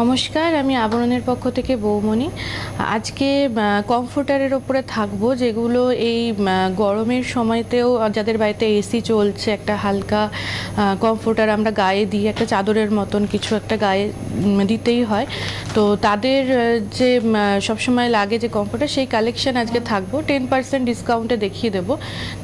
নমস্কার, আমি আবরণের পক্ষ থেকে বৌমণি। আজকে কমফোর্টারের ওপরে থাকবো, যেগুলো এই গরমের সময়তেও যাদের বাড়িতে এসি চলছে, একটা হালকা কমফোর্টার আমরা গায়ে দিই, একটা চাদরের মতন কিছু একটা গায়ে দিতেই হয়। তো তাদের যে সবসময় লাগে যে কমফোর্টার, সেই কালেকশন আজকে থাকবো 10% ডিসকাউন্টে দেখিয়ে দেবো।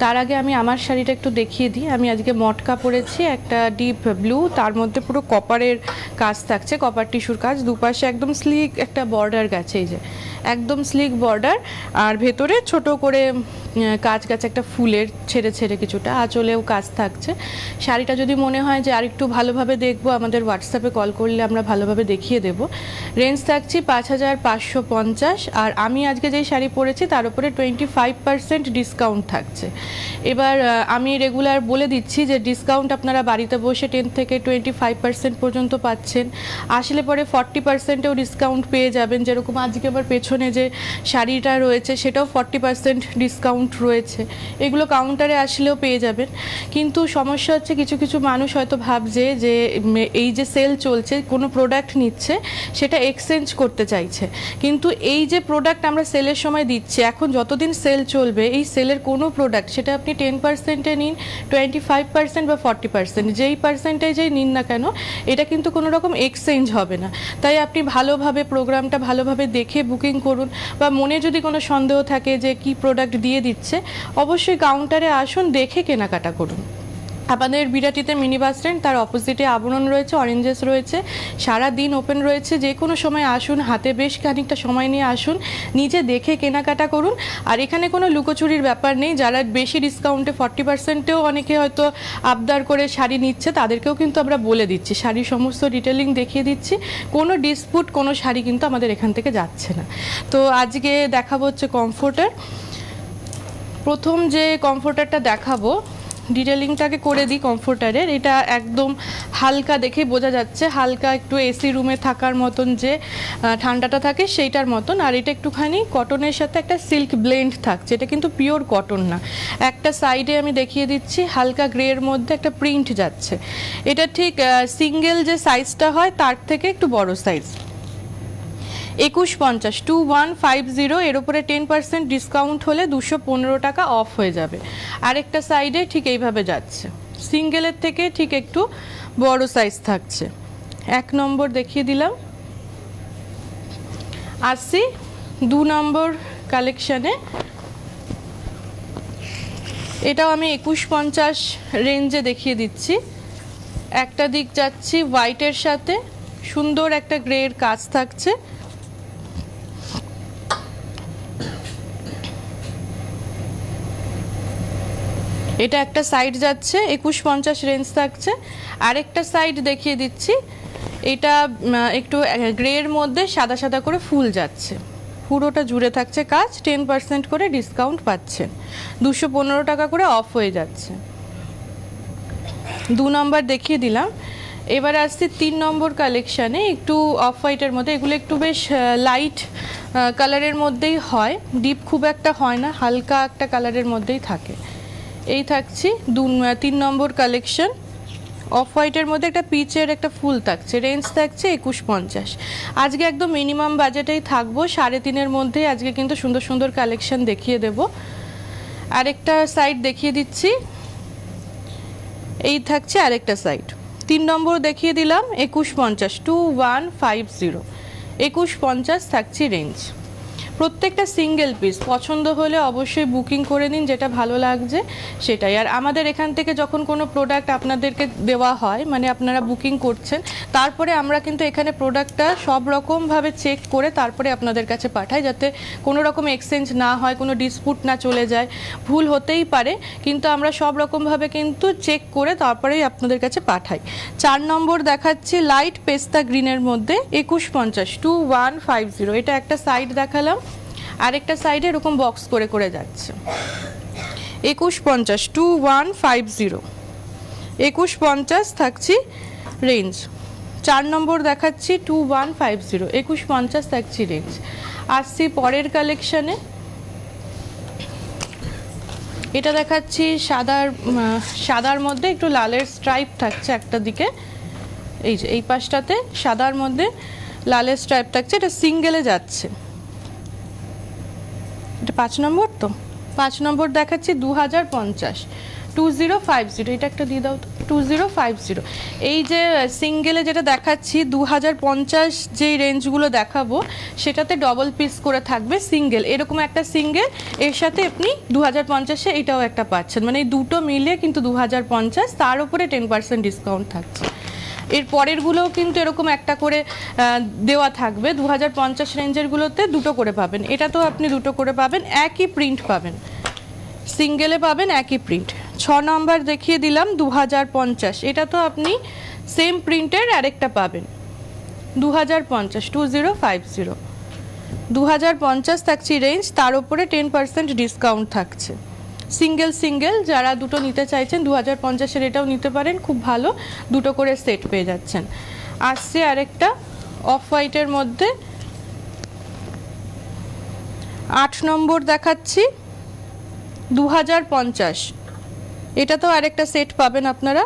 তার আগে আমি আমার শাড়িটা একটু দেখিয়ে দিই। আমি আজকে মটকা পরেছি, একটা ডিপ ব্লু, তার মধ্যে পুরো কপারের কাজ থাকছে, কপার টিস্যুর কাজ, দুপাশে একদম স্লিক একটা বর্ডার গেছে, এই যে একদম স্লিক বর্ডার, আর ভেতরে ছোট করে কাজ গেছে একটা ফুলের, ছেড়ে ছেড়ে কিছুটা আঁচলেও কাজ থাকছে। শাড়িটা যদি মনে হয় যে আর একটু ভালোভাবে দেখবো, আমাদের হোয়াটসঅ্যাপে কল করলে আমরা ভালোভাবে দেখিয়ে দেবো। রেঞ্জ থাকছে 5550, আর আমি আজকে যেই শাড়ি পরেছি তার উপরে 25% ডিসকাউন্ট থাকছে। এবার আমি রেগুলার বলে দিচ্ছি যে ডিসকাউন্ট আপনারা বাড়িতে বসে 10 থেকে 25% পর্যন্ত পাচ্ছেন। আসলে পরে 40%এও ডিসকাউন্ট পেয়ে যাবেন, যেরকম আজকে আমার পেছনে যে শাড়িটা রয়েছে সেটাও 40% ডিসকাউন্ট রয়েছে। এগুলো কাউন্টারে আসলেও পেয়ে যাবেন। কিন্তু সমস্যা হচ্ছে, কিছু কিছু মানুষ হয়তো ভাবছে যে এই যে সেল চলছে, কোনো প্রোডাক্ট নিচ্ছে, সেটা এক্সচেঞ্জ করতে চাইছে। কিন্তু এই যে প্রোডাক্ট আমরা সেলের সময় দিচ্ছি, এখন যতদিন সেল চলবে এই সেলের কোনো প্রোডাক্ট, সেটা আপনি 10%-এ নিন, 25% বা 40%, যেই পার্সেন্টেজেই নিন না কেন, এটা কিন্তু কোনো রকম এক্সচেঞ্জ হবে না। তাই আপনি ভালোভাবে প্রোগ্রামটা ভালোভাবে দেখে বুকিং করুন, বা মনে যদি কোনো সন্দেহ থাকে যে কি প্রোডাক্ট দিয়ে দিচ্ছে, অবশ্যই কাউন্টারে আসুন, দেখে কেনাকাটা করুন। আমাদের বিরাটিতে মিনি বাস স্ট্যান্ড, তার অপোজিটে আবরণ রয়েছে, অরেঞ্জেস রয়েছে, সারা দিন ওপেন রয়েছে। যে কোনো সময় আসুন, হাতে বেশ খানিকটা সময় নিয়ে আসুন, নিজে দেখে কেনাকাটা করুন। আর এখানে কোনো লুকোচুরির ব্যাপার নেই। যারা বেশি ডিসকাউন্টে 40%-এও অনেকে হয়তো আবদার করে শাড়ি নিচ্ছে, তাদেরকেও কিন্তু আমরা বলে দিচ্ছি, শাড়ির সমস্ত ডিটেলিং দেখিয়ে দিচ্ছি। কোনো ডিসপুট, কোনো শাড়ি কিন্তু আমাদের এখান থেকে যাচ্ছে না। তো আজকে দেখাবো হচ্ছে কমফোর্টার। প্রথম যে কমফোর্টারটা দেখাবো, ডিটেলিংটাকে করে দিই কমফোর্টারের। এটা একদম হালকা দেখে বোঝা যাচ্ছে, হালকা একটু এসি রুমে থাকার মতন যে ঠান্ডাটা থাকে সেইটার মতন। আর এটা একটুখানি কটনের সাথে একটা সিল্ক ব্লেন্ড থাকছে, এটা কিন্তু পিওর কটন না। একটা সাইডে আমি দেখিয়ে দিচ্ছি, হালকা গ্রের মধ্যে একটা প্রিন্ট যাচ্ছে। এটা ঠিক সিঙ্গেল যে সাইজটা হয় তার থেকে একটু বড় সাইজ। 2150, 2150, এর উপরে 10% ডিসকাউন্ট হলে 215 টাকা অফ হয়ে যাবে। আরেকটা সাইডে ঠিক এইভাবে যাচ্ছে, সিঙ্গেলের থেকে ঠিক একটু বড় সাইজ থাকছে। 1 নম্বর দেখিয়ে দিলাম। আসছি 2 নম্বর কালেকশানে। এটাও আমি 2150 রেঞ্জে দেখিয়ে দিচ্ছি। একটা দিক যাচ্ছি হোয়াইটের সাথে, সুন্দর একটা গ্রের কাজ থাকছে। এটা একটা সাইড যাচ্ছে, 2150 রেঞ্জ থাকছে। আরেকটা সাইড দেখিয়ে দিচ্ছি, এটা একটু গ্রের মধ্যে সাদা সাদা করে ফুল যাচ্ছে, পুরোটা জুড়ে থাকছে কাজ। 10% করে ডিসকাউন্ট পাচ্ছেন, 215 টাকা করে অফ হয়ে যাচ্ছে। 2 নম্বর দেখিয়ে দিলাম। এবার আসছি 3 নম্বর কালেকশানে, একটু অফ হোয়াইটের মধ্যে। এগুলো একটু বেশ লাইট কালারের মধ্যেই হয়, ডিপ খুব একটা হয় না, হালকা একটা কালারের মধ্যেই থাকে। এই থাকছি 3 নম্বর কালেকশন। অফ হোয়াইটের মধ্যে একটা পিচের একটা ফুল থাকছে, রেঞ্জ থাকছে 2150। আজকে একদম মিনিমাম বাজেটেই থাকবো, 3.5-এর মধ্যে আজকে কিন্তু সুন্দর সুন্দর কালেকশন দেখিয়ে দেব। আরেকটা সাইড দেখিয়ে দিচ্ছি, এই থাকছে আরেকটা সাইড। 3 নম্বর দেখিয়ে দিলাম 2150, 2150, 2150 থাকছে রেঞ্জ। প্রত্যেকটা সিঙ্গেল পিস পছন্দ হলে অবশ্যই বুকিং করে নিন, যেটা ভালো লাগছে সেটাই। আর আমাদের এখান থেকে যখন কোনো প্রোডাক্ট আপনাদেরকে দেওয়া হয়, মানে আপনারা বুকিং করছেন, তারপরে আমরা কিন্তু এখানে প্রোডাক্টটা সব রকমভাবে চেক করে তারপরে আপনাদের কাছে পাঠাই, যাতে কোনো রকম এক্সচেঞ্জ না হয়, কোনো ডিসপুট না চলে যায়। ভুল হতেই পারে, কিন্তু আমরা সব রকমভাবে কিন্তু চেক করে তারপরেই আপনাদের কাছে পাঠাই। 4 নম্বর দেখাচ্ছি লাইট পেস্তা গ্রিনের মধ্যে, 2150, 2150। এটা একটা সাইড দেখালাম, আরেকটা সাইডে এরকম বক্স করে করে যাচ্ছে। 2150, 2150, 2150 থাকছি রেঞ্জ। 4 নম্বর দেখাচ্ছি 2150, 2150 থাকছি রেঞ্জ। আসছি পরের কালেকশানে। এটা দেখাচ্ছি সাদার মধ্যে একটু লালের স্ট্রাইপ থাকছে একটা দিকে, এই যে এই পাশটাতে সাদার মধ্যে লালের স্ট্রাইপ থাকছে, এটা সিঙ্গেলে যাচ্ছে। এটা 5 নম্বর, তো 5 নম্বর দেখাচ্ছি 2050, 2050, এটা একটা দিয়ে দাও তো, 2050। এই যে সিঙ্গেলে যেটা দেখাচ্ছি 2050, যেই রেঞ্জগুলো দেখাবো সেটাতে ডবল পিস করে থাকবে সিঙ্গেল, এরকম একটা সিঙ্গেল, এর সাথে আপনি 2050-এ এটাও একটা পাচ্ছেন, মানে এই দুটো মিলিয়ে কিন্তু 2050, তার উপরে 10% ডিসকাউন্ট থাকছে। এর পরেরগুলোও কিন্তু এরকম একটা করে দেওয়া থাকবে, 2050 রেঞ্জেরগুলোতে দুটো করে পাবেন, এটা তো আপনি দুটো করে পাবেন, একই প্রিন্ট পাবেন, সিঙ্গেলে পাবেন একই প্রিন্ট। 6 নম্বর দেখিয়ে দিলাম 2050, এটা তো আপনি সেম প্রিন্টের আরেকটা পাবেন 2050, 2050, 2050 থাকছে রেঞ্জ, তার উপরে 10% ডিসকাউন্ট থাকছে। সিঙ্গেল সিঙ্গেল যারা দুটো নিতে চাইছেন 2050-এর এটাও নিতে পারেন, খুব ভালো, দুটো করে সেট পেয়ে যাচ্ছেন। আসছে আরেকটা অফ হোয়াইটের মধ্যে 8 নম্বর দেখাচ্ছি 2050, এটা তো আরেকটা সেট পাবেন আপনারা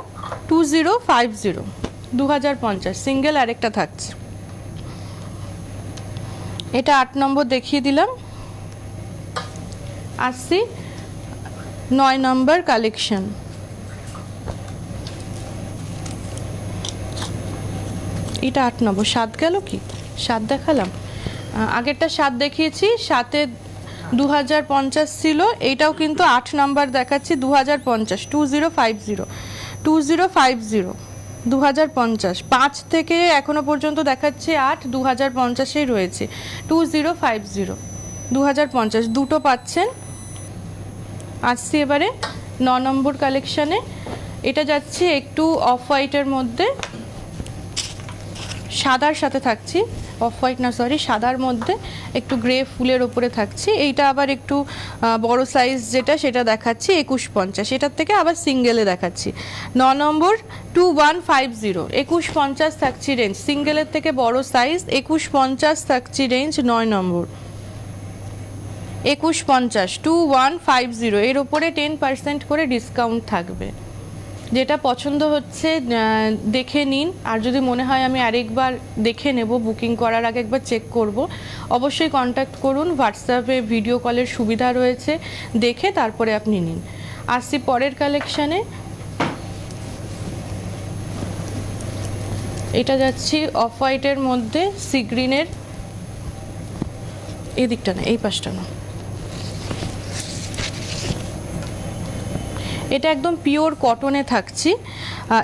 2050, 2050 সিঙ্গেল আরেকটা থাকছে। এটা 8 নম্বর দেখিয়ে দিলাম। আসছি 9 নম্বর কালেকশন, এটা 8 নম্বর, 7 গেল কি, 7 দেখালাম, আগেরটা 7 দেখিয়েছি, 7-এ 2050 ছিল, এইটাও কিন্তু 8 নাম্বার দেখাচ্ছি 2050, 2050, 2050, 2050, 5 থেকে এখনো পর্যন্ত দেখাচ্ছে 8, 2050-এই রয়েছে 2050, 2050 দুটো পাচ্ছেন। আসছি এবারে 9 নম্বর কালেকশানে, এটা যাচ্ছে একটু অফ হোয়াইটের মধ্যে, সাদার সাথে থাকছি, অফ হোয়াইট না সরি, সাদার মধ্যে একটু গ্রে ফুলের ওপরে থাকছি, এইটা আবার একটু বড় সাইজ যেটা সেটা দেখাচ্ছি 2150, এটার থেকে আবার সিঙ্গেলে দেখাচ্ছি 9 নম্বর 2150, 2150 থাকছি রেঞ্জ, সিঙ্গেলের থেকে বড় সাইজ 2150 থাকছি রেঞ্জ, 9 নম্বর 2150, 2150, এর ওপরে 10% করে ডিসকাউন্ট থাকবে। যেটা পছন্দ হচ্ছে দেখে নিন, আর যদি মনে হয় আমি আরেকবার দেখে নেব, বুকিং করার আগে একবার চেক করব, অবশ্যই কন্ট্যাক্ট করুন, হোয়াটসঅ্যাপে ভিডিও কলের সুবিধা রয়েছে, দেখে তারপরে আপনি নিন। আসছি পরের কালেকশানে, এটা যাচ্ছি অফ হোয়াইটের মধ্যে সি গ্রিনের, এই দিকটা না, এই পাশটা না, এটা একদম পিওর কটনে থাকছি,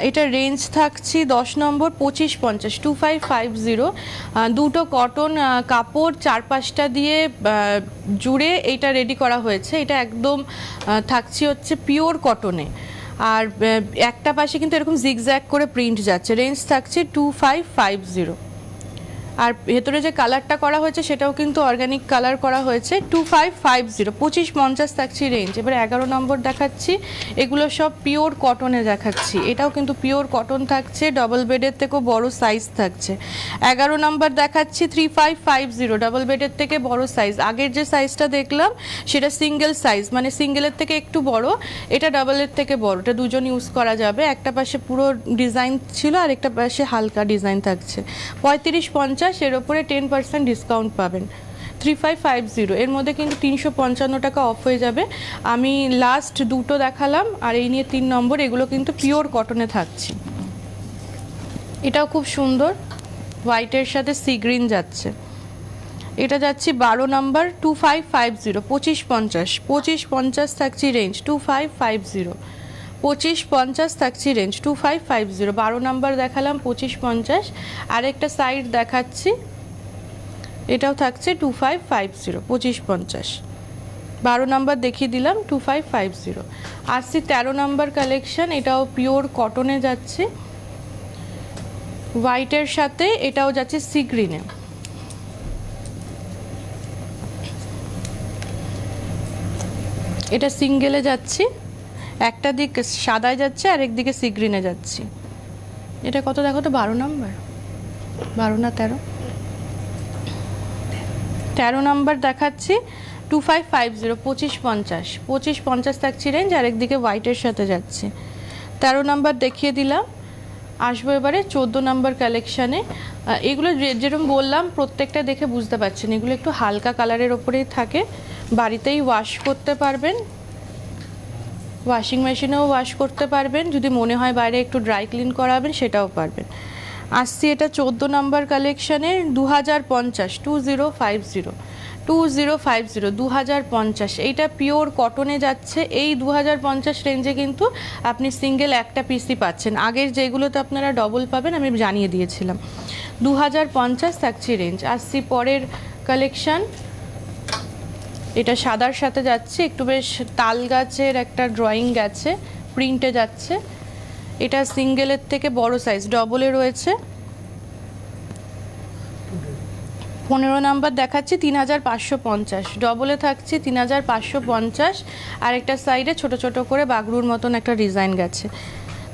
এটা রেঞ্জ থাকছি 10 নম্বর 2550, 2550, দুটো কটন কাপড় 4-5টা দিয়ে জুড়ে এইটা রেডি করা হয়েছে, এটা একদম থাকছি হচ্ছে পিওর কটনে, আর একটা পাশে কিন্তু এরকম জিগজ্যাগ করে প্রিন্ট যাচ্ছে, রেঞ্জ থাকছে 2550, আর ভেতরে যে কালারটা করা হয়েছে সেটাও কিন্তু অর্গানিক কালার করা হয়েছে, 2550, 2550 থাকছি রেঞ্জ। এবার 11 নম্বর দেখাচ্ছি, এগুলো সব পিওর কটনে দেখাচ্ছি, এটাও কিন্তু পিওর কটন থাকছে, ডবল বেডের থেকেও বড় সাইজ থাকছে। 11 নম্বর দেখাচ্ছি 3550, ডবল বেডের থেকে বড় সাইজ, আগের যে সাইজটা দেখলাম সেটা সিঙ্গেল সাইজ, মানে সিঙ্গেলের থেকে একটু বড়, এটা ডাবলের থেকে বড়, এটা দুজন ইউজ করা যাবে, একটা পাশে পুরো ডিজাইন ছিল আর একটা পাশে হালকা ডিজাইন থাকছে, 3550, এর ওপরে 10% ডিসকাউন্ট পাবেন, 3550, এর মধ্যে কিন্তু 355 টাকা অফ হয়ে যাবে। আমি লাস্ট দুটো দেখালাম আর এই নিয়ে 3 নম্বর, এগুলো কিন্তু পিওর কটনে থাকছে, এটাও খুব সুন্দর, হোয়াইটের সাথে সি গ্রিন যাচ্ছে, এটা যাচ্ছি 12 নম্বর 2550, 2550, 2550 থাকছি রেঞ্জ, 2550, 2550 থাকছি রেঞ্জ, 2550, 12 নম্বর দেখালাম 2550, আরেকটা সাইড দেখাচ্ছি, এটাও থাকছে 2550, 2550, 12 নম্বর দেখিয়ে দিলাম 2550। আসছি 13 নম্বর কালেকশন, এটাও পিওর কটনে যাচ্ছে, হোয়াইটের সাথে এটাও যাচ্ছে সি গ্রিনে, এটা সিঙ্গেলে যাচ্ছি, একটা দিক সাদায় যাচ্ছে আর একদিকে সি গ্রিনে যাচ্ছি, এটা কত দেখো তো, 12 নম্বর, 12 না 13, 13 নম্বর দেখাচ্ছি 2550, 2550, 2550 থাকছি রেঞ্জ, আর একদিকে হোয়াইটের সাথে যাচ্ছে। 13 নম্বর দেখিয়ে দিলাম, আসবো এবারে 14 নম্বর কালেকশানে। এগুলো যেরকম বললাম প্রত্যেকটা দেখে বুঝতে পারছেন এগুলো একটু হালকা কালারের ওপরেই থাকে, বাড়িতেই ওয়াশ করতে পারবেন, ওয়াশিং মেশিনেও ওয়াশ করতে পারবেন, যদি মনে হয় বাইরে একটু ড্রাই ক্লিন করাবেন সেটাও পারবেন। আসছি এটা 14 নম্বর কালেকশানে 2050 2050 এইটা পিওর কটনে যাচ্ছে। এই 2050 রেঞ্জে কিন্তু আপনি সিঙ্গেল একটা পিসই পাচ্ছেন, আগের যেগুলোতে আপনারা ডবল পাবেন আমি জানিয়ে দিয়েছিলাম। 2050 থাকছে রেঞ্জ। আসছি পরের কালেকশান, এটা সাদার সাথে যাচ্ছে, একটু বেশ তাল গাছের একটা ড্রয়িং গেছে, প্রিন্টে যাচ্ছে। এটা সিঙ্গেলের থেকে বড় সাইজ ডবলে রয়েছে। 15 নাম্বার দেখাচ্ছি 3550, ডবলে থাকছে 3550, আর একটা সাইডে ছোট ছোট করে বাগরুর মতন একটা ডিজাইন গেছে।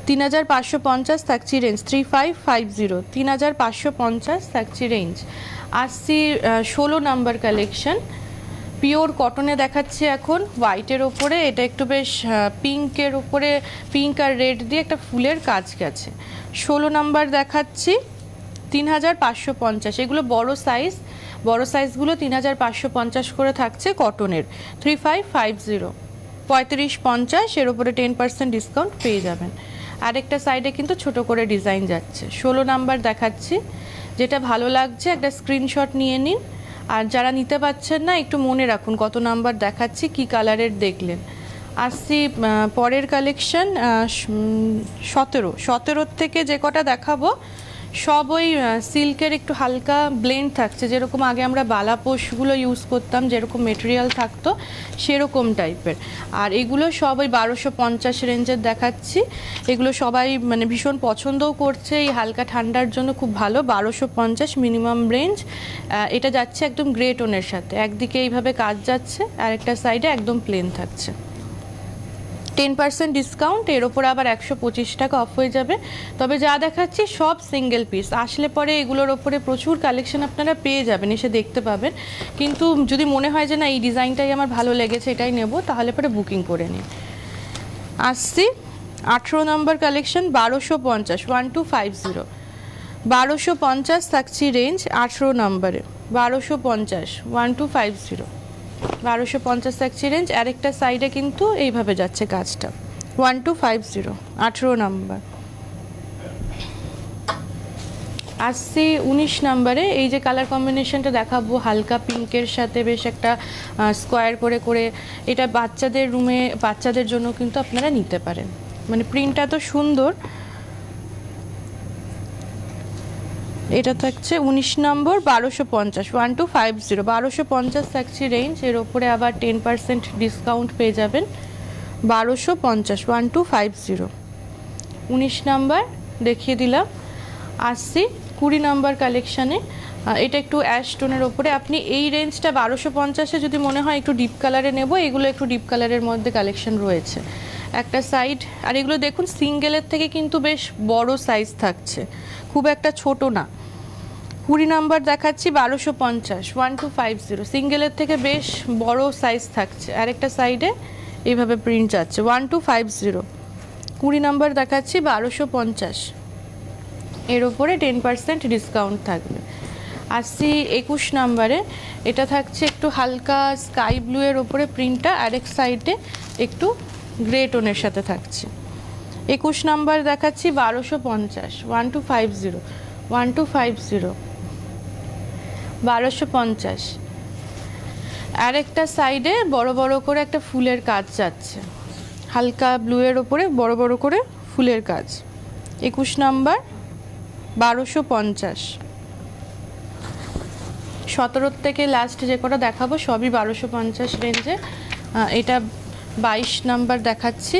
3550 থাকছে রেঞ্জ। 3550, 3550 থাকছে রেঞ্জ। আসছি 16 নাম্বার কালেকশন, পিওর কটনে দেখাচ্ছে এখন, হোয়াইটের ওপরে, এটা একটু বেশ পিঙ্কের ওপরে, পিঙ্ক আর রেড দিয়ে একটা ফুলের কাজ গেছে। 16 নাম্বার দেখাচ্ছি 3550, এগুলো বড় সাইজ, বড় সাইজগুলো 3550 করে থাকছে কটনের। 3550, 3550, এর উপরে 10% ডিসকাউন্ট পেয়ে যাবেন। আরেকটা সাইডে কিন্তু ছোট করে ডিজাইন যাচ্ছে। 16 নাম্বার দেখাচ্ছি, যেটা ভালো লাগছে একটা স্ক্রিনশট নিয়ে নিন, আর যারা নিতে পারছেন না একটু মনে রাখুন কত নাম্বার দেখাচ্ছি, কি কালারের দেখলেন। আসছি পরের কালেকশন 17 থেকে যে কটা দেখাবো সব ওই সিল্কের একটু হালকা ব্লেন্ড থাকছে, যেরকম আগে আমরা বালাপোষগুলো ইউজ করতাম যেরকম মেটেরিয়াল থাকতো সেরকম টাইপের। আর এগুলো সব ওই 1250 রেঞ্জের দেখাচ্ছি। এগুলো সবাই মানে ভীষণ পছন্দও করছে, এই হালকা ঠান্ডার জন্য খুব ভালো। 1250 মিনিমাম রেঞ্জ। এটা যাচ্ছে একদম গ্রে টোনের সাথে, একদিকে এইভাবে কাজ যাচ্ছে আর একটা সাইডে একদম প্লেন থাকছে। 10% ডিসকাউন্ট, এর ওপর আবার 125 টাকা অফ হয়ে যাবে। তবে যা দেখাচ্ছি সব সিঙ্গেল পিস, আসলে পরে এগুলোর ওপরে প্রচুর কালেকশন আপনারা পেয়ে যাবেন, এসে দেখতে পাবেন। কিন্তু যদি মনে হয় যে না এই ডিজাইনটাই আমার ভালো লেগেছে এটাই নেব, তাহলে পরে বুকিং করে নিন। আসছি 18 নম্বর কালেকশন 1250, 1250, 1250 থাকছি রেঞ্জ 18 নম্বরে। 1250, 1250, 1250 থাকছে রেঞ্জ। আরেকটা সাইডে কিন্তু এইভাবে যাচ্ছে কাজটা। 1250, 18 নাম্বার। আসছি 19 নাম্বারে, এই যে কালার কম্বিনেশনটা দেখাবো হালকা পিঙ্কের সাথে বেশ একটা স্কোয়ার করে করে, এটা বাচ্চাদের রুমে বাচ্চাদের জন্য কিন্তু আপনারা নিতে পারেন, মানে প্রিন্টটা তো সুন্দর। এটা থাকছে 19 নম্বর 1250, 1250, 1250 থাকছে রেঞ্জ। এর ওপরে আবার 10% ডিসকাউন্ট পেয়ে যাবেন। 1250, 1250, 19 নাম্বার দেখিয়ে দিলাম। আসছি 20 নাম্বার কালেকশানে, এটা একটু অ্যাশ টোনের ওপরে। আপনি এই রেঞ্জটা 1250-এ যদি মনে হয় একটু ডিপ কালারে নেব, এগুলো একটু ডিপ কালারের মধ্যে কালেকশন রয়েছে একটা সাইড। আর এগুলো দেখুন সিঙ্গেলের থেকে কিন্তু বেশ বড় সাইজ থাকছে, খুব একটা ছোট না। 20 নাম্বার দেখাচ্ছি 1250, 1250, সিঙ্গেলের থেকে বেশ বড় সাইজ থাকছে। আরেকটা সাইডে এইভাবে প্রিন্ট যাচ্ছে। 1250, 20 নাম্বার দেখাচ্ছি 1250, এর ওপরে 10% ডিসকাউন্ট থাকবে। আসছি 21 নাম্বারে, এটা থাকছে একটু হালকা স্কাই ব্লু এর ওপরে প্রিন্টটা, আরেক সাইডে একটু গ্রে টোনের সাথে থাকছে। 21 নাম্বার দেখাচ্ছি 1250, 1250, 1250, 1250, আরেকটা সাইডে বড় বড় করে একটা ফুলের কাজ যাচ্ছে, হালকা ব্লু এর ওপরে বড় বড় করে ফুলের কাজ। 21 নাম্বার 1250। 17 থেকে লাস্ট যে কটা দেখাবো সবই 1250 রেঞ্জে। এটা 22 নাম্বার দেখাচ্ছি,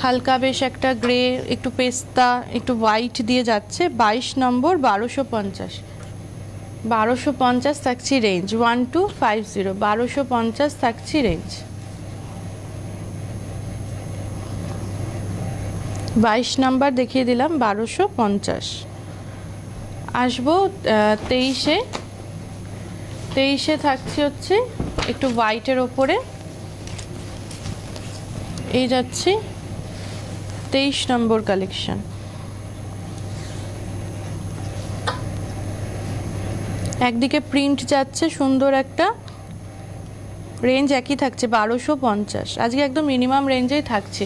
হালকা বেশ একটা গ্রে, একটু পেস্তা, একটু হোয়াইট দিয়ে যাচ্ছে। 22 নম্বর 1250, 1250 থাকছি রেঞ্জ। 1250, 1250 থাকছি রেঞ্জ। 22 নাম্বার দেখিয়ে দিলাম 1250। আসবো 23-এ, 23-এ থাকছে হচ্ছে একটু হোয়াইটের ওপরে, এই যাচ্ছি 23 নম্বর কালেকশন। একদিকে প্রিন্ট যাচ্ছে সুন্দর একটা, রেঞ্জ একই থাকছে 1250। আজকে একদম মিনিমাম রেঞ্জেই থাকছে,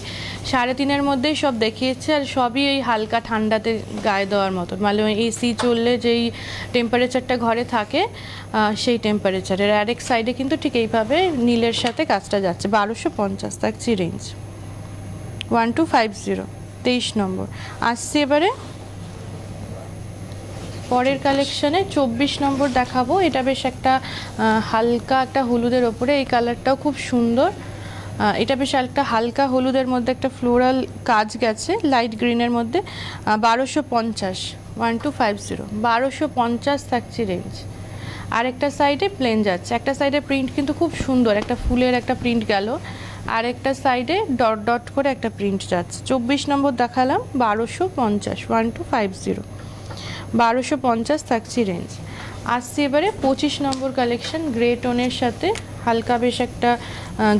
3.5-এর মধ্যেই সব দেখিয়েছে, আর সবই এই হালকা ঠান্ডাতে গায়ে দেওয়ার মতো, মানে এসি চললে যেই টেম্পারেচারটা ঘরে থাকে সেই টেম্পারেচারের। আর এক সাইডে কিন্তু ঠিক এইভাবে নীলের সাথে কাজটা যাচ্ছে, 1250 থাকছে রেঞ্জ। 1250, 23 নম্বর। আসছি এবারে পরের কালেকশনে 24 নম্বর দেখাবো। এটা বেশ একটা হালকা একটা হলুদের ওপরে, এই কালারটাও খুব সুন্দর। এটা বেশ একটা হালকা হলুদের মধ্যে একটা ফ্লোরাল কাজ গেছে, লাইট গ্রিনের মধ্যে। 1250, 1250, 1250 থাকছে রেঞ্জ। আর একটা সাইডে প্লেন যাচ্ছে, একটা সাইডে প্রিন্ট কিন্তু খুব সুন্দর, একটা ফুলের একটা প্রিন্ট গেল, আর একটা সাইডে ডট ডট করে একটা প্রিন্ট যাচ্ছে। 24 নম্বর দেখালাম, 1250, 1250, 1250 থাকছে রেঞ্জ। আসছে এবারে 25 নম্বর কালেকশন, গ্রে টোনের সাথে হালকা বেশ একটা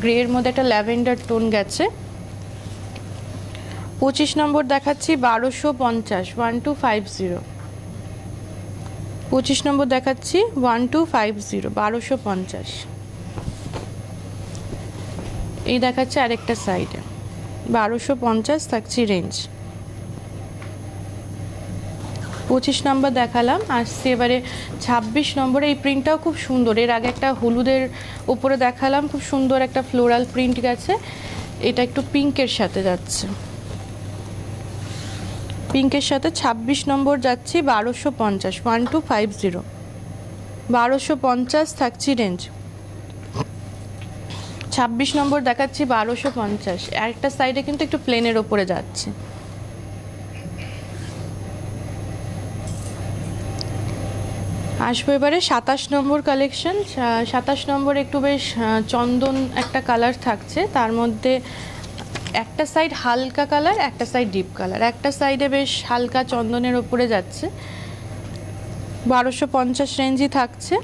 গ্রের মধ্যে একটা ল্যাভেন্ডার টোন গেছে। 25 নম্বর দেখাচ্ছি 1250, 1250, 25 নম্বর দেখাচ্ছি 1250, 1250। এই দেখাচ্ছে আরেকটা সাইডে, 1250 থাকছে রেঞ্জ। 25 নম্বর দেখালাম। আসছে এবারে 26 নম্বরে, এই প্রিন্টটাও খুব সুন্দর। এর আগে একটা হলুদের উপরে দেখালাম, খুব সুন্দর একটা ফ্লোরাল প্রিন্ট গেছে, এটা একটু পিঙ্কের সাথে যাচ্ছে, পিঙ্কের সাথে 26 নম্বর যাচ্ছি 1250, 1250, 1250 থাকছি রেঞ্জ। 26 নম্বর দেখাচ্ছি 1250, আরেকটা সাইডে কিন্তু একটু প্লেনের ওপরে যাচ্ছে। আসবো এবারে 27 নম্বর কালেকশন। 27 নম্বর একটু বেশ চন্দন একটা কালার থাকছে, তার মধ্যে একটা সাইড হালকা কালার, একটা সাইড ডিপ কালার, একটা সাইডে বেশ হালকা চন্দনের ওপরে যাচ্ছে, 1250 রেঞ্জই থাকছে,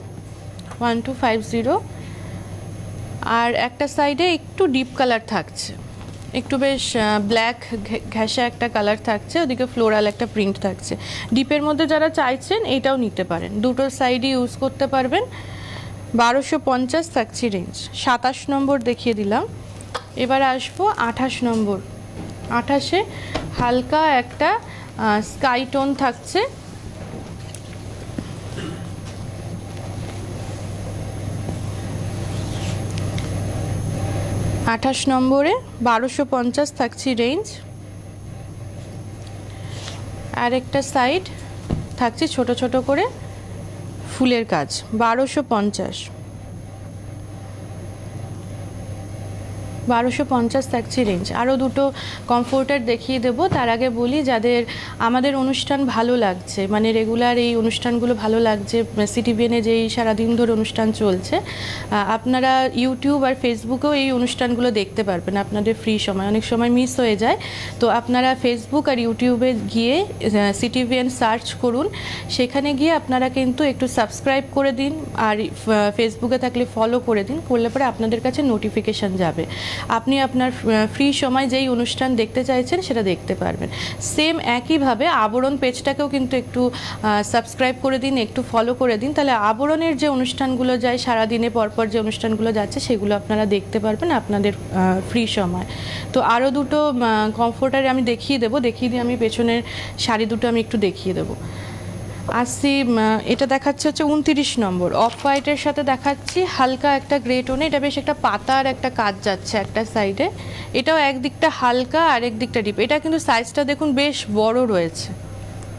1250। আর একটা সাইডে একটু ডিপ কালার থাকছে, একটু বেশ ব্ল্যাক ঘেঁষা একটা কালার থাকছে, ওদিকে ফ্লোরাল একটা প্রিন্ট থাকছে। ডিপের মধ্যে যারা চাইছেন এটাও নিতে পারেন, দুটো সাইডই ইউজ করতে পারবেন। 1250 থাকছে রেঞ্জ। 27 নম্বর দেখিয়ে দিলাম। এবার আসবো 28 নম্বর। 28-এ হালকা একটা স্কাই টোন থাকছে, 28 নম্বরে 1250 থাকছে রেঞ্জ। আর একটা সাইড থাকছে ছোট ছোট করে ফুলের কাজ, 1250, 1250 থাকছে রেঞ্জ। আরও দুটো কমফোর্টার দেখিয়ে দেবো, তার আগে বলি যাদের আমাদের অনুষ্ঠান ভালো লাগছে, মানে রেগুলার এই অনুষ্ঠানগুলো ভালো লাগছে, সিটিভিএনে যেই সারাদিন ধরে অনুষ্ঠান চলছে, আপনারা ইউটিউব আর ফেসবুকেও এই অনুষ্ঠানগুলো দেখতে পারবেন আপনাদের ফ্রি সময়, অনেক সময় মিস হয়ে যায়। তো আপনারা ফেসবুক আর ইউটিউবে গিয়ে সিটিভিএন সার্চ করুন, সেখানে গিয়ে আপনারা কিন্তু একটু সাবস্ক্রাইব করে দিন, আর ফেসবুকে থাকলে ফলো করে দিন, করলে পরে আপনাদের কাছে নোটিফিকেশান যাবে, আপনি আপনার ফ্রি সময় যেই অনুষ্ঠান দেখতে চাইছেন সেটা দেখতে পারবেন। সেম একইভাবে আবরণ পেজটাকেও কিন্তু একটু সাবস্ক্রাইব করে দিন, একটু ফলো করে দিন, তাহলে আবরণের যে অনুষ্ঠানগুলো যায় সারাদিনে পরপর যে অনুষ্ঠানগুলো যাচ্ছে সেগুলো আপনারা দেখতে পারবেন আপনাদের ফ্রি সময়। তো আরও দুটো কমফোর্টারে আমি দেখিয়ে দিয়ে আমি পেছনের শাড়ি দুটো আমি একটু দেখিয়ে দেবো। আসছি, এটা দেখাচ্ছে হচ্ছে 29 নম্বর, অফ হোয়াইটের সাথে দেখাচ্ছি হালকা একটা গ্রে টোনে, এটা বেশ একটা পাতার একটা কাজ যাচ্ছে একটা সাইডে, এটাও একদিকটা হালকা আর একদিকটা ডিপ। এটা কিন্তু সাইজটা দেখুন বেশ বড় রয়েছে,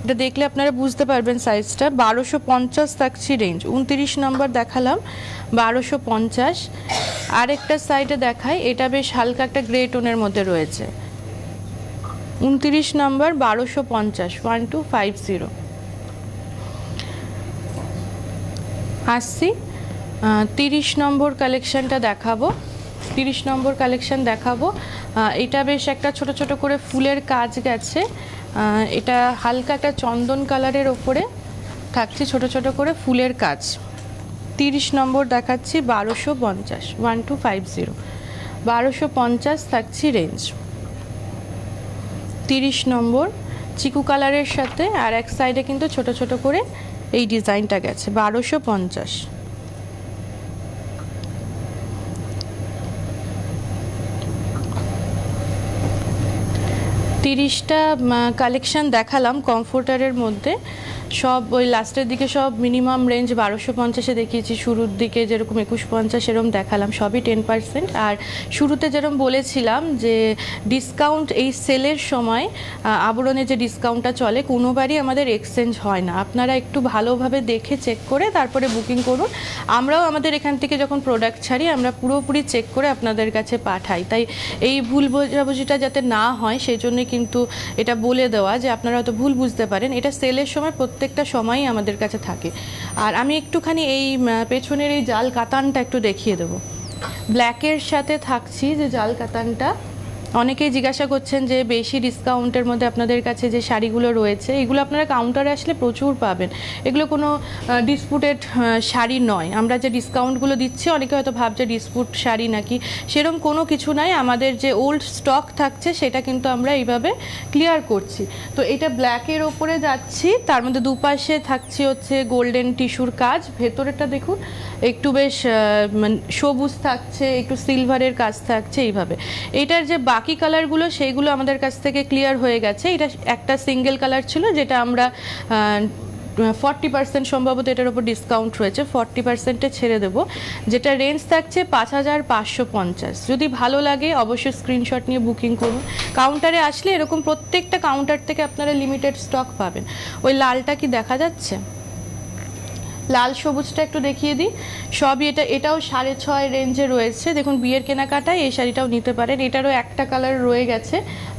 এটা দেখলে আপনারা বুঝতে পারবেন সাইজটা। 1250 থাকছে রেঞ্জ। 29 নম্বর দেখালাম 1250। আরেকটা সাইডে দেখাই, এটা বেশ হালকা একটা গ্রে টোনের মধ্যে রয়েছে, 29 নম্বর 1250, 1250। আসছি 30 নম্বর কালেকশানটা দেখাবো। 30 নম্বর কালেকশান দেখাবো, এটা বেশ একটা ছোট ছোট করে ফুলের কাজ গেছে, এটা হালকা একটা চন্দন কালারের ওপরে থাকছে ছোট ছোট করে ফুলের কাজ। 30 নম্বর দেখাচ্ছি 1250, 1250, 1250 থাকছি রেঞ্জ। 30 নম্বর চিকু কালারের সাথে আর এক সাইডে কিন্তু ছোট ছোট করে এই ডিজাইনটা গেছে 1250। 30টা কালেকশন দেখালাম কমফোর্টারের মধ্যে, সব ওই লাস্টের দিকে সব মিনিমাম রেঞ্জ 1250-এ দেখিয়েছি, শুরুর দিকে যেরকম 2150 এরকম দেখালাম, সবই 10%। আর শুরুতে যেরকম বলেছিলাম যে ডিসকাউন্ট এই সেলের সময় আবরণে যে ডিসকাউন্টটা চলে কোনোবারই আমাদের এক্সচেঞ্জ হয় না। আপনারা একটু ভালোভাবে দেখে চেক করে তারপরে বুকিং করুন। আমরাও আমাদের এখান থেকে যখন প্রোডাক্ট ছাড়ি আমরা পুরোপুরি চেক করে আপনাদের কাছে পাঠাই, তাই এই ভুল বোঝাবুঝিটা যাতে না হয় সেই জন্যই কিন্তু এটা বলে দেওয়া যে আপনারা হয়তো ভুল বুঝতে পারেন। এটা সেলের সময় প্রত্যেকটা সময়ই আমাদের কাছে থাকে। আর আমি একটুখানি এই পেছনের এই জাল কাতানটা একটু দেখিয়ে দেবো। ব্ল্যাকের সাথে থাকছি যে জাল কাতানটা, অনেকেই জিজ্ঞাসা করছেন যে বেশি ডিসকাউন্টের মধ্যে আপনাদের কাছে যে শাড়িগুলো রয়েছে এগুলো আপনারা কাউন্টারে আসলে প্রচুর পাবেন। এগুলো কোনো ডিসপুটেড শাড়ি নয়। আমরা যে ডিসকাউন্টগুলো দিচ্ছি অনেকে হয়তো ভাবছে ডিসপুট শাড়ি নাকি, সেরকম কোনো কিছু নাই। আমাদের যে ওল্ড স্টক থাকছে সেটা কিন্তু আমরা এইভাবে ক্লিয়ার করছি। তো এটা ব্ল্যাকের ওপরে যাচ্ছি, তার মধ্যে দুপাশে থাকছে হচ্ছে গোল্ডেন টিস্যুর কাজ, ভেতরেটা দেখুন একটু বেশ সবুজ থাকছে, একটু সিলভারের কাজ থাকছে এইভাবে। এটার যে বাকি কালারগুলো সেইগুলো আমাদের কাছ থেকে ক্লিয়ার হয়ে গেছে। এটা একটা সিঙ্গেল কালার ছিল যেটা আমরা 40% সম্ভবত এটার উপর ডিসকাউন্ট রয়েছে, 40%-এ ছেড়ে দেবো, যেটা রেঞ্জ থাকছে 5550। যদি ভালো লাগে অবশ্যই স্ক্রিনশট নিয়ে বুকিং করুন। কাউন্টারে আসলে এরকম প্রত্যেকটা কাউন্টার থেকে আপনারা লিমিটেড স্টক পাবেন। ওই লালটা কি দেখা যাচ্ছে? লাল সবুজটা একটু দেখিয়ে দিই। সবই এটাও 6.5 রেঞ্জে রয়েছে। দেখুন বিয়ের কেনাকাটায় এই শাড়িটাও নিতে পারেন। এটারও একটা কালার রয়ে গেছে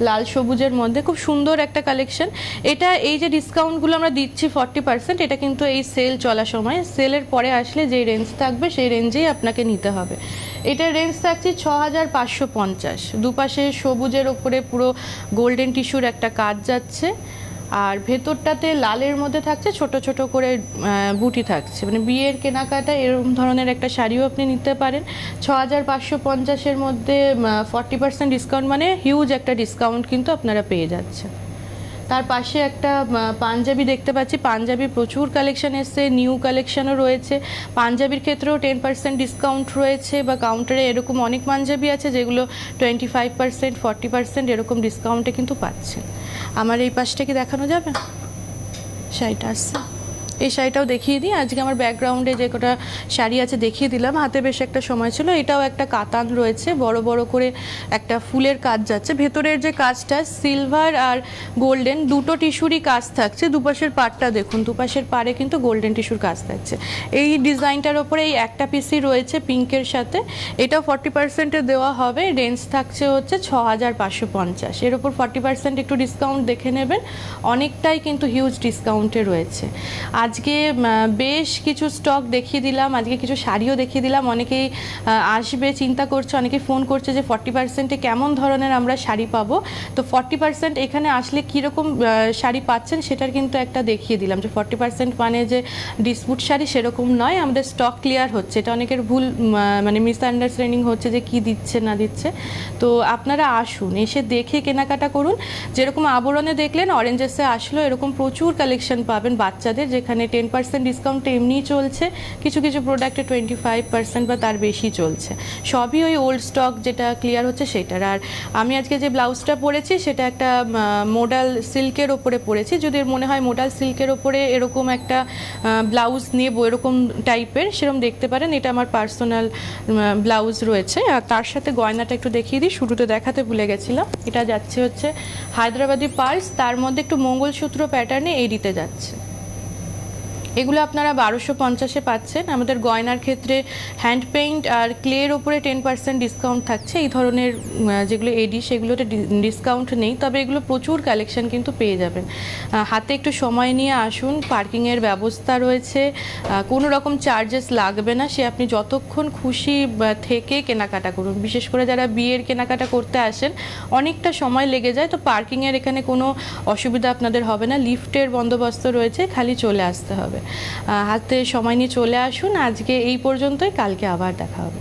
লাল সবুজের মধ্যে, খুব সুন্দর একটা কালেকশন। এটা এই যে ডিসকাউন্টগুলো আমরা দিচ্ছি 40%, এটা কিন্তু এই সেল চলার সময়, সেলের পরে আসলে যে রেঞ্জ থাকবে সেই রেঞ্জেই আপনাকে নিতে হবে। এটার রেঞ্জ থাকছে 6550। দুপাশে সবুজের ওপরে পুরো গোল্ডেন টিস্যুর একটা কাজ যাচ্ছে, আর ভেতরটাতে লালের মধ্যে থাকছে ছোট ছোট করে বুটি থাকছে। মানে বিয়ের কেনাকাটা এরকম ধরনের একটা শাড়িও আপনি নিতে পারেন। 6550-এর মধ্যে 40% ডিসকাউন্ট মানে হিউজ একটা ডিসকাউন্ট কিন্তু আপনারা পেয়ে যাচ্ছেন। তার পাশে একটা পাঞ্জাবি দেখতে পাচ্ছি। পাঞ্জাবি প্রচুর কালেকশন এসছে, নিউ কালেকশনও রয়েছে। পাঞ্জাবির ক্ষেত্রেও 10% ডিসকাউন্ট রয়েছে, বা কাউন্টারে এরকম অনেক পাঞ্জাবি আছে যেগুলো 25%, 40% এরকম ডিসকাউন্টে কিন্তু পাচ্ছেন। আমার এই পাশটা কি দেখানো যাবে? শাড়িটা আসছে, এই শাড়িটাও দেখিয়ে দিই। আজকে আমার ব্যাকগ্রাউন্ডে যে কটা শাড়ি আছে দেখিয়ে দিলাম। হাতে বেশ একটা সময় ছিল। এটাও একটা কাতান রয়েছে, বড় বড় করে একটা ফুলের কাজ যাচ্ছে। ভেতরের যে কাজটা সিলভার আর গোল্ডেন দুটো টিস্যুরই কাজ থাকছে। দুপাশের পাড়টা দেখুন, দুপাশের পাড়ে কিন্তু গোল্ডেন টিস্যুর কাজ থাকছে। এই ডিজাইনটার ওপরে এই একটা পিসই রয়েছে পিঙ্কের সাথে, এটাও 40%-এ দেওয়া হবে। রেঞ্জ থাকছে হচ্ছে 6550। এর ওপর 40% একটু ডিসকাউন্ট দেখে নেবেন, অনেকটাই কিন্তু হিউজ ডিসকাউন্টে রয়েছে। আজকে বেশ কিছু স্টক দেখিয়ে দিলাম, আজকে কিছু শাড়িও দেখিয়ে দিলাম। অনেকেই আসবে চিন্তা করছে, অনেকেই ফোন করছে যে 40%-এ কেমন ধরনের আমরা শাড়ি পাবো। তো 40% এখানে আসলে কীরকম শাড়ি পাচ্ছেন সেটার কিন্তু একটা দেখিয়ে দিলাম, যে 40% মানে যে ডিসপুট শাড়ি সেরকম নয়, আমাদের স্টক ক্লিয়ার হচ্ছে। এটা অনেকের ভুল মানে মিসআন্ডারস্ট্যান্ডিং হচ্ছে যে কি দিচ্ছে না দিচ্ছে। তো আপনারা আসুন, এসে দেখে কেনাকাটা করুন। যেরকম আবরণে দেখলেন অরেঞ্জেসে আসলো, এরকম প্রচুর কালেকশন পাবেন বাচ্চাদের, যেখানে 10% ডিসকাউন্ট এমনিই চলছে, কিছু কিছু প্রোডাক্টে 25% বা তার বেশি চলছে। সবই ওই ওল্ড স্টক যেটা ক্লিয়ার হচ্ছে সেটার। আর আমি আজকে যে ব্লাউজটা পরেছি সেটা একটা মোডাল সিল্কের ওপরে পরেছি। যদি মনে হয় মোডাল সিল্কের ওপরে এরকম একটা ব্লাউজ নেব এরকম টাইপের, সেরকম দেখতে পারেন। এটা আমার পার্সোনাল ব্লাউজ রয়েছে। আর তার সাথে গয়নাটা একটু দেখিয়ে দিই, শুরুতে দেখাতে ভুলে গেছিলাম। এটা যাচ্ছে হচ্ছে হায়দ্রাবাদি পার্লস, তার মধ্যে একটু মঙ্গলসূত্র প্যাটার্নে এডিতে যাচ্ছে। এগুলো আপনারা 1250-এ পাচ্ছেন। আমাদের গয়নার ক্ষেত্রে হ্যান্ড পেইন্ট আর ক্লের ওপরে 10% ডিসকাউন্ট থাকছে। এই ধরনের যেগুলো এডি সেগুলোতে ডিসকাউন্ট নেই, তবে এগুলো প্রচুর কালেকশন কিন্তু পেয়ে যাবেন। হাতে একটু সময় নিয়ে আসুন, পার্কিংয়ের ব্যবস্থা রয়েছে, কোনো রকম চার্জেস লাগবে না। সে আপনি যতক্ষণ খুশি থেকে কেনাকাটা করুন। বিশেষ করে যারা বিয়ের কেনাকাটা করতে আসেন অনেকটা সময় লেগে যায়, তো পার্কিংয়ের এখানে কোনো অসুবিধা আপনাদের হবে না। লিফটের বন্দোবস্ত রয়েছে, খালি চলে আসতে হবে। হাতে সময় নিয়ে চলে আসুন। আজকে এই পর্যন্তই, কালকে আবার দেখা হবে।